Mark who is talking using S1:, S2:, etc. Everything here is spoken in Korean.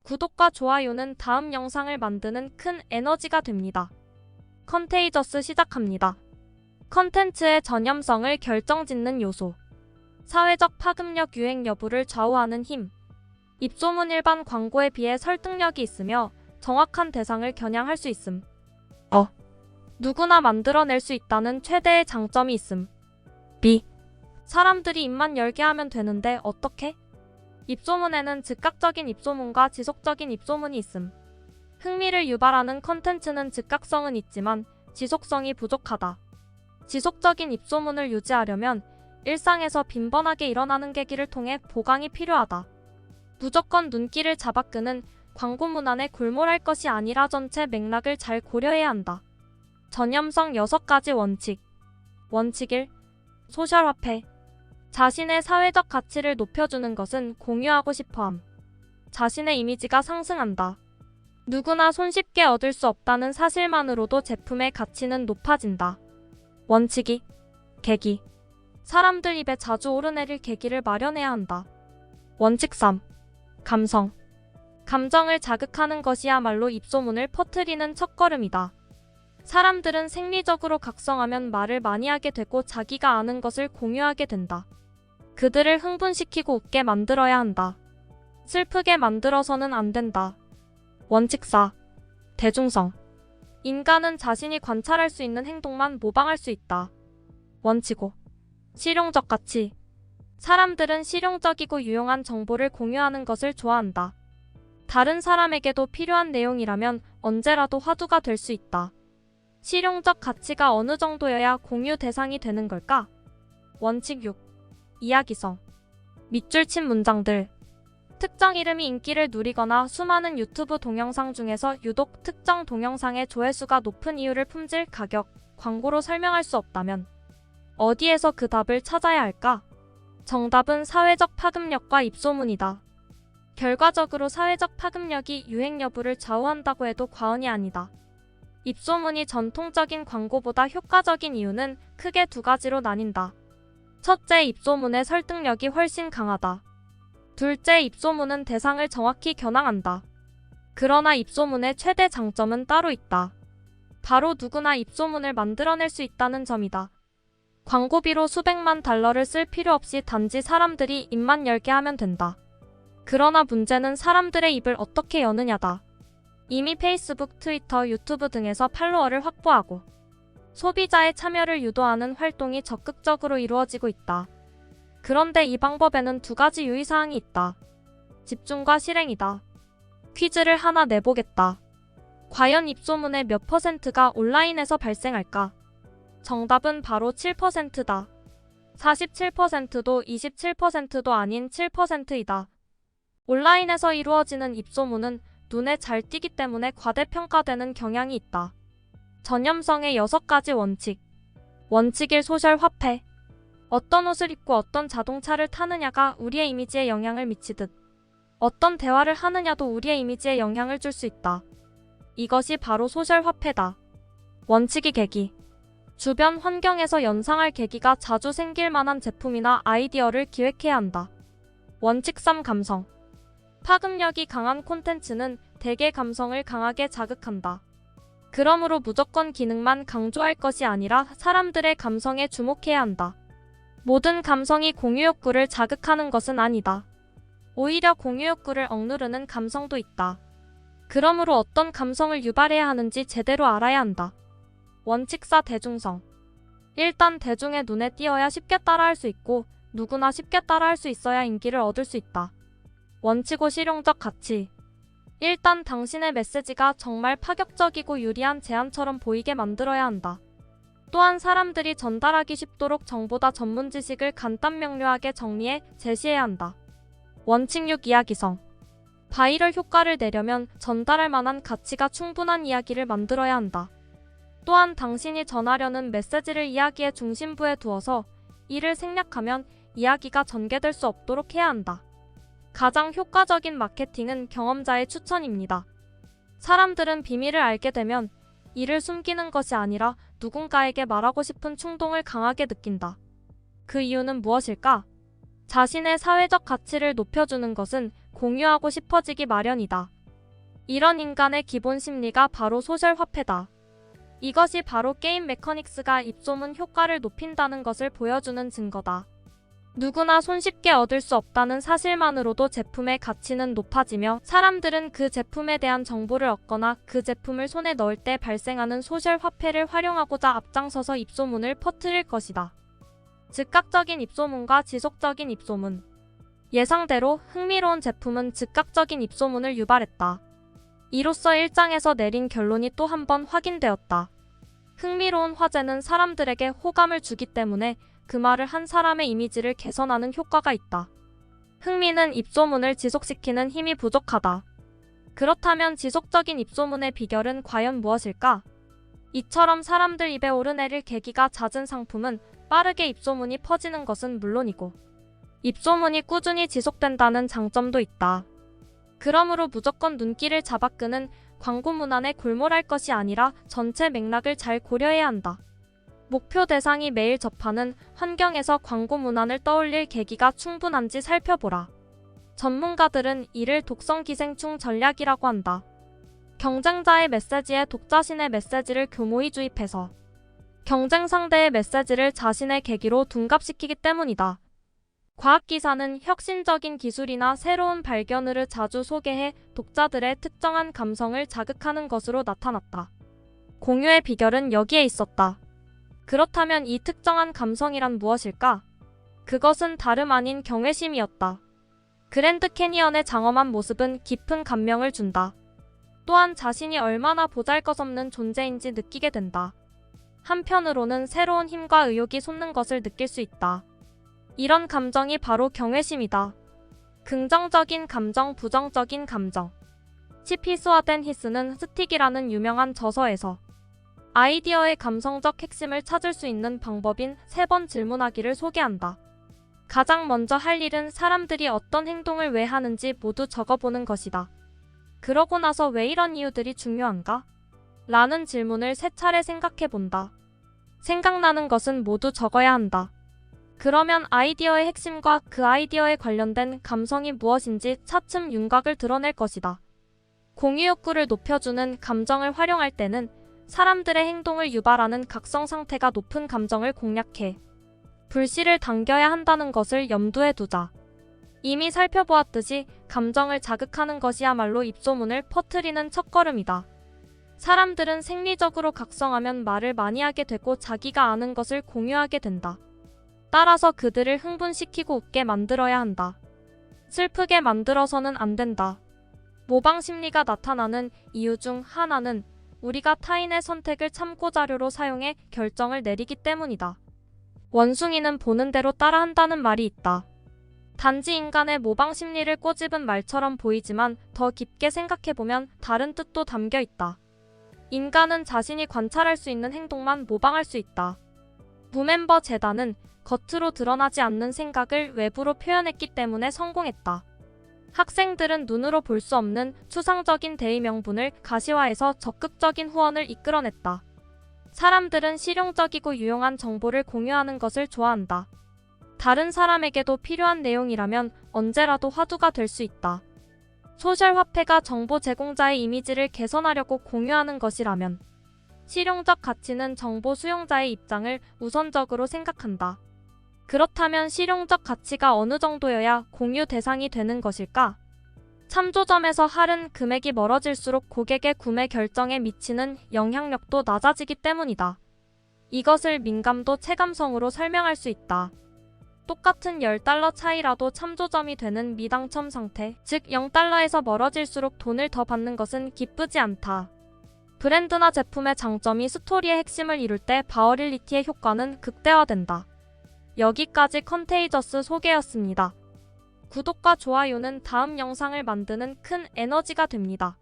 S1: 구독과 좋아요는 다음 영상을 만드는 큰 에너지가 됩니다. 컨테이저스 시작합니다. 컨텐츠의 전염성을 결정짓는 요소. 사회적 파급력 유행 여부를 좌우하는 힘. 입소문 일반 광고에 비해 설득력이 있으며 정확한 대상을 겨냥할 수 있음. 누구나 만들어낼 수 있다는 최대의 장점이 있음. B. 사람들이 입만 열게 하면 되는데 어떻게? 입소문에는 즉각적인 입소문과 지속적인 입소문이 있음. 흥미를 유발하는 컨텐츠는 즉각성은 있지만 지속성이 부족하다. 지속적인 입소문을 유지하려면 일상에서 빈번하게 일어나는 계기를 통해 보강이 필요하다. 무조건 눈길을 잡아끄는 광고 문안에 골몰할 것이 아니라 전체 맥락을 잘 고려해야 한다. 전염성 6가지 원칙. 원칙 1. 소셜화폐. 자신의 사회적 가치를 높여주는 것은 공유하고 싶어함. 자신의 이미지가 상승한다. 누구나 손쉽게 얻을 수 없다는 사실만으로도 제품의 가치는 높아진다. 원칙 2. 계기. 사람들 입에 자주 오르내릴 계기를 마련해야 한다. 원칙 3. 감성. 감정을 자극하는 것이야말로 입소문을 퍼뜨리는 첫걸음이다. 사람들은 생리적으로 각성하면 말을 많이 하게 되고 자기가 아는 것을 공유하게 된다. 그들을 흥분시키고 웃게 만들어야 한다. 슬프게 만들어서는 안 된다. 원칙 4. 대중성. 인간은 자신이 관찰할 수 있는 행동만 모방할 수 있다. 원칙 5. 실용적 가치. 사람들은 실용적이고 유용한 정보를 공유하는 것을 좋아한다. 다른 사람에게도 필요한 내용이라면 언제라도 화두가 될 수 있다. 실용적 가치가 어느 정도여야 공유 대상이 되는 걸까? 원칙 6. 이야기성. 밑줄 친 문장들. 특정 이름이 인기를 누리거나 수많은 유튜브 동영상 중에서 유독 특정 동영상의 조회수가 높은 이유를 품질, 가격, 광고로 설명할 수 없다면 어디에서 그 답을 찾아야 할까? 정답은 사회적 파급력과 입소문이다. 결과적으로 사회적 파급력이 유행 여부를 좌우한다고 해도 과언이 아니다. 입소문이 전통적인 광고보다 효과적인 이유는 크게 2가지로 나뉜다. 첫째, 입소문의 설득력이 훨씬 강하다. 둘째, 입소문은 대상을 정확히 겨냥한다. 그러나 입소문의 최대 장점은 따로 있다. 바로 누구나 입소문을 만들어낼 수 있다는 점이다. 광고비로 수백만 달러를 쓸 필요 없이 단지 사람들이 입만 열게 하면 된다. 그러나 문제는 사람들의 입을 어떻게 여느냐다. 이미 페이스북, 트위터, 유튜브 등에서 팔로워를 확보하고 소비자의 참여를 유도하는 활동이 적극적으로 이루어지고 있다. 그런데 이 방법에는 2가지 유의사항이 있다. 집중과 실행이다. 퀴즈를 하나 내보겠다. 과연 입소문의 몇 %가 온라인에서 발생할까? 정답은 바로 7%다. 47%도 27%도 아닌 7%이다. 온라인에서 이루어지는 입소문은 눈에 잘 띄기 때문에 과대평가되는 경향이 있다. 전염성의 6가지 원칙. 원칙 1. 소셜 화폐. 어떤 옷을 입고 어떤 자동차를 타느냐가 우리의 이미지에 영향을 미치듯 어떤 대화를 하느냐도 우리의 이미지에 영향을 줄 수 있다. 이것이 바로 소셜 화폐다. 원칙 2. 계기. 주변 환경에서 연상할 계기가 자주 생길 만한 제품이나 아이디어를 기획해야 한다. 원칙 3. 감성. 파급력이 강한 콘텐츠는 대개 감성을 강하게 자극한다. 그러므로 무조건 기능만 강조할 것이 아니라 사람들의 감성에 주목해야 한다. 모든 감성이 공유 욕구를 자극하는 것은 아니다. 오히려 공유 욕구를 억누르는 감성도 있다. 그러므로 어떤 감성을 유발해야 하는지 제대로 알아야 한다. 원칙 4. 대중성. 일단 대중의 눈에 띄어야 쉽게 따라할 수 있고 누구나 쉽게 따라할 수 있어야 인기를 얻을 수 있다. 원칙 5. 실용적 가치. 일단 당신의 메시지가 정말 파격적이고 유리한 제안처럼 보이게 만들어야 한다. 또한 사람들이 전달하기 쉽도록 정보다 전문 지식을 간단 명료하게 정리해 제시해야 한다. 원칙 6. 이야기성. 바이럴 효과를 내려면 전달할 만한 가치가 충분한 이야기를 만들어야 한다. 또한 당신이 전하려는 메시지를 이야기의 중심부에 두어서 이를 생략하면 이야기가 전개될 수 없도록 해야 한다. 가장 효과적인 마케팅은 경험자의 추천입니다. 사람들은 비밀을 알게 되면 이를 숨기는 것이 아니라 누군가에게 말하고 싶은 충동을 강하게 느낀다. 그 이유는 무엇일까? 자신의 사회적 가치를 높여주는 것은 공유하고 싶어지기 마련이다. 이런 인간의 기본 심리가 바로 소셜 화폐다. 이것이 바로 게임 메커닉스가 입소문 효과를 높인다는 것을 보여주는 증거다. 누구나 손쉽게 얻을 수 없다는 사실만으로도 제품의 가치는 높아지며 사람들은 그 제품에 대한 정보를 얻거나 그 제품을 손에 넣을 때 발생하는 소셜 화폐를 활용하고자 앞장서서 입소문을 퍼뜨릴 것이다. 즉각적인 입소문과 지속적인 입소문. 예상대로 흥미로운 제품은 즉각적인 입소문을 유발했다. 이로써 1장에서 내린 결론이 또 한 번 확인되었다. 흥미로운 화제는 사람들에게 호감을 주기 때문에 그 말을 한 사람의 이미지를 개선하는 효과가 있다. 흥미는 입소문을 지속시키는 힘이 부족하다. 그렇다면 지속적인 입소문의 비결은 과연 무엇일까? 이처럼 사람들 입에 오르내릴 계기가 잦은 상품은 빠르게 입소문이 퍼지는 것은 물론이고 입소문이 꾸준히 지속된다는 장점도 있다. 그러므로 무조건 눈길을 잡아끄는 광고 문안에 골몰할 것이 아니라 전체 맥락을 잘 고려해야 한다. 목표 대상이 매일 접하는 환경에서 광고 문안을 떠올릴 계기가 충분한지 살펴보라. 전문가들은 이를 독성 기생충 전략이라고 한다. 경쟁자의 메시지에 독자신의 메시지를 교모히 주입해서 경쟁 상대의 메시지를 자신의 계기로 둔갑시키기 때문이다. 과학기사는 혁신적인 기술이나 새로운 발견을 자주 소개해 독자들의 특정한 감성을 자극하는 것으로 나타났다. 공유의 비결은 여기에 있었다. 그렇다면 이 특정한 감성이란 무엇일까? 그것은 다름 아닌 경외심이었다. 그랜드 캐니언의 장엄한 모습은 깊은 감명을 준다. 또한 자신이 얼마나 보잘것없는 존재인지 느끼게 된다. 한편으로는 새로운 힘과 의욕이 솟는 것을 느낄 수 있다. 이런 감정이 바로 경외심이다. 긍정적인 감정, 부정적인 감정. 칩 히스와 댄 히스는 스틱이라는 유명한 저서에서 아이디어의 감성적 핵심을 찾을 수 있는 방법인 3번 질문하기를 소개한다. 가장 먼저 할 일은 사람들이 어떤 행동을 왜 하는지 모두 적어보는 것이다. 그러고 나서 왜 이런 이유들이 중요한가? 라는 질문을 3차례 생각해본다. 생각나는 것은 모두 적어야 한다. 그러면 아이디어의 핵심과 그 아이디어에 관련된 감성이 무엇인지 차츰 윤곽을 드러낼 것이다. 공유 욕구를 높여주는 감정을 활용할 때는 사람들의 행동을 유발하는 각성 상태가 높은 감정을 공략해 불씨를 당겨야 한다는 것을 염두에 두자. 이미 살펴보았듯이 감정을 자극하는 것이야말로 입소문을 퍼뜨리는 첫걸음이다. 사람들은 생리적으로 각성하면 말을 많이 하게 되고 자기가 아는 것을 공유하게 된다. 따라서 그들을 흥분시키고 웃게 만들어야 한다. 슬프게 만들어서는 안 된다. 모방 심리가 나타나는 이유 중 하나는 우리가 타인의 선택을 참고자료로 사용해 결정을 내리기 때문이다. 원숭이는 보는 대로 따라한다는 말이 있다. 단지 인간의 모방 심리를 꼬집은 말처럼 보이지만 더 깊게 생각해보면 다른 뜻도 담겨 있다. 인간은 자신이 관찰할 수 있는 행동만 모방할 수 있다. 무멤버 재단은 겉으로 드러나지 않는 생각을 외부로 표현했기 때문에 성공했다. 학생들은 눈으로 볼 수 없는 추상적인 대의 명분을 가시화해서 적극적인 후원을 이끌어냈다. 사람들은 실용적이고 유용한 정보를 공유하는 것을 좋아한다. 다른 사람에게도 필요한 내용이라면 언제라도 화두가 될 수 있다. 소셜 화폐가 정보 제공자의 이미지를 개선하려고 공유하는 것이라면 실용적 가치는 정보 수용자의 입장을 우선적으로 생각한다. 그렇다면 실용적 가치가 어느 정도여야 공유 대상이 되는 것일까? 참조점에서 할인 금액이 멀어질수록 고객의 구매 결정에 미치는 영향력도 낮아지기 때문이다. 이것을 민감도 체감성으로 설명할 수 있다. 똑같은 $10 차이라도 참조점이 되는 미당첨 상태, 즉 $0에서 멀어질수록 돈을 더 받는 것은 기쁘지 않다. 브랜드나 제품의 장점이 스토리의 핵심을 이룰 때 바어릴리티의 효과는 극대화된다. 여기까지 컨테이저스 소개였습니다. 구독과 좋아요는 다음 영상을 만드는 큰 에너지가 됩니다.